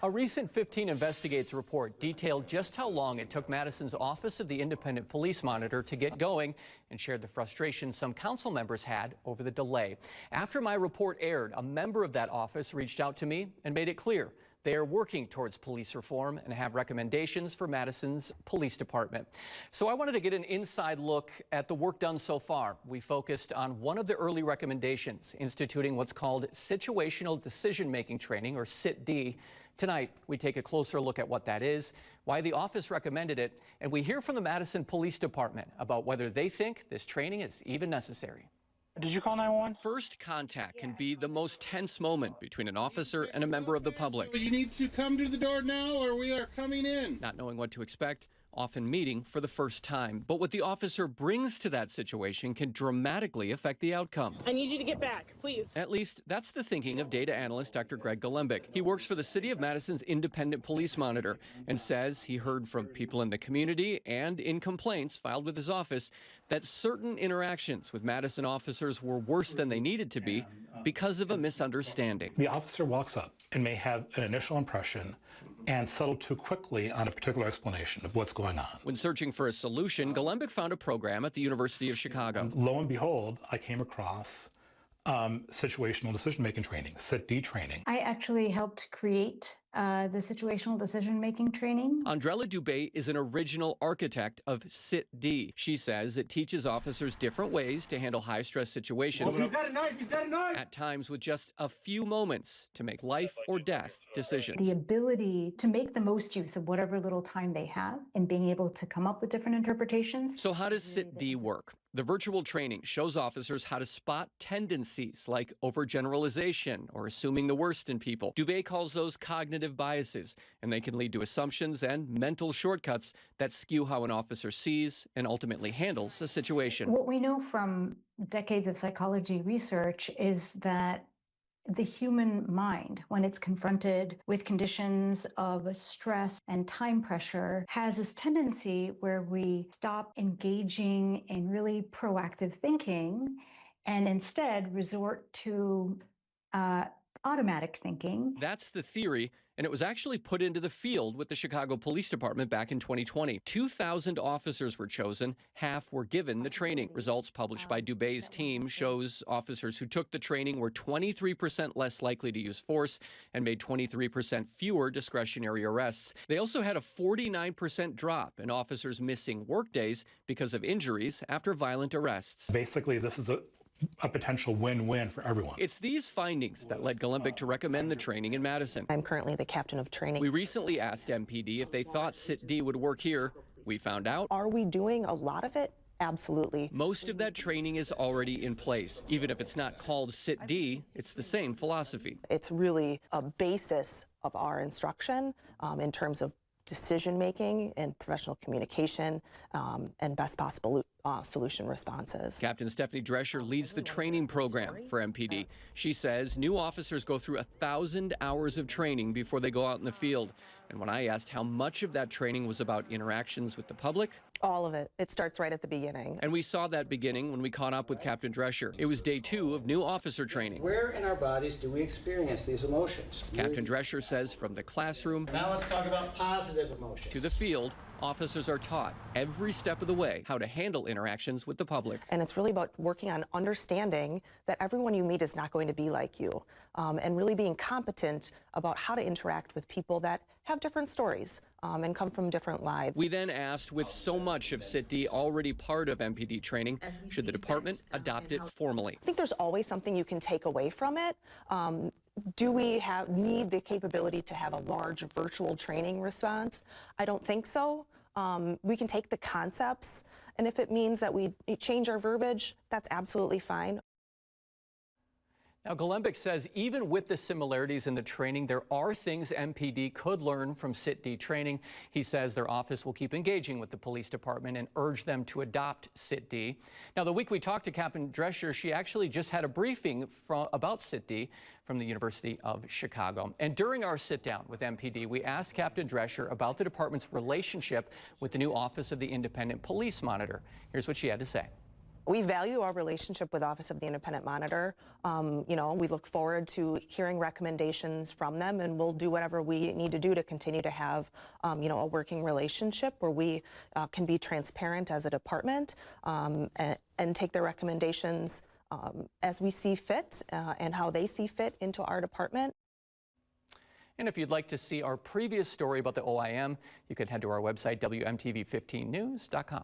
A recent 15 Investigates report detailed just how long it took Madison's Office of the Independent Police Monitor to get going and shared the frustration some council members had over the delay. After my report aired, a member of that office reached out to me and made it clear they are working towards police reform and have recommendations for Madison's police department. So I wanted to get an inside look at the work done so far. We focused on one of the early recommendations, instituting what's called Situational Decision-Making Training, or CIT-D. Tonight, we take a closer look at what that is, why the office recommended it, and we hear from the Madison Police Department about whether they think this training is even necessary. Did you call 911? First contact can be the most tense moment between an officer and a member of the public. So you need to come to the door now or we are coming in. Not knowing what to expect, often meeting for the first time. But what the officer brings to that situation can dramatically affect the outcome. I need you to get back, please. At least that's the thinking of data analyst Dr. Greg Golembic. He works for the City of Madison's Independent Police Monitor and says he heard from people in the community and in complaints filed with his office that certain interactions with Madison officers were worse than they needed to be because of a misunderstanding. The officer walks up and may have an initial impression and settle too quickly on a particular explanation of what's going on. When searching for a solution, Golembic found a program at the University of Chicago. Lo and behold, I came across situational decision-making training, CIT-D training. I actually helped create the situational decision-making training. Andrella Dubé is an original architect of CIT-D. She says it teaches officers different ways to handle high-stress situations. He's got a knife! He's got a knife! At times with just a few moments to make life or death decisions. The ability to make the most use of whatever little time they have and being able to come up with different interpretations. So how does CIT-D work? The virtual training shows officers how to spot tendencies like overgeneralization or assuming the worst in people. Dubé calls those cognitive biases, and they can lead to assumptions and mental shortcuts that skew how an officer sees and ultimately handles a situation. What we know from decades of psychology research is that the human mind, when it's confronted with conditions of stress and time pressure, has this tendency where we stop engaging in really proactive thinking and instead resort to automatic thinking. That's the theory, and it was actually put into the field with the Chicago Police Department back in 2020. 2,000 officers were chosen, half were given the training. Results published by Dubé's team shows officers who took the training were 23% less likely to use force and made 23% fewer discretionary arrests. They also had a 49% drop in officers missing workdays because of injuries after violent arrests. Basically, this is a potential win-win for everyone. It's these findings that led Golembic to recommend the training in Madison. I'm currently the captain of training. We recently asked MPD if they thought CIT-D would work here. We found out. Are we doing a lot of it? Absolutely. Most of that training is already in place. Even if it's not called CIT-D, it's the same philosophy. It's really a basis of our instruction in terms of decision-making and professional communication and best possible solution responses. Captain Stephanie Drescher leads the training program for MPD. She says new officers go through 1,000 hours of training before they go out in the field. And when I asked how much of that training was about interactions with the public, all of it. It starts right at the beginning. And we saw that beginning when we caught up with Captain Drescher. It was day 2 of new officer training. Where in our bodies do we experience these emotions? Captain Drescher says from the classroom now let's talk about positive emotions. To the field, officers are taught every step of the way how to handle interactions with the public. And it's really about working on understanding that everyone you meet is not going to be like you, and really being competent about how to interact with people that have different stories and come from different lives. We then asked, with so much of CIT-D already part of MPD training, should the department adopt it formally? I think there's always something you can take away from it. Do we need the capability to have a large virtual training response? I don't think so. We can take the concepts, and if it means that we change our verbiage, that's absolutely fine. Now, Golembic says even with the similarities in the training, there are things MPD could learn from CIT-D training. He says their office will keep engaging with the police department and urge them to adopt CIT-D. Now, the week we talked to Captain Drescher, she actually just had a briefing about CIT-D from the University of Chicago. And during our sit-down with MPD, we asked Captain Drescher about the department's relationship with the new Office of the Independent Police Monitor. Here's what she had to say. We value our relationship with Office of the Independent Monitor. We look forward to hearing recommendations from them, and we'll do whatever we need to do to continue to have, a working relationship where we can be transparent as a department and take their recommendations as we see fit and how they see fit into our department. And if you'd like to see our previous story about the OIM, you can head to our website, WMTV15news.com.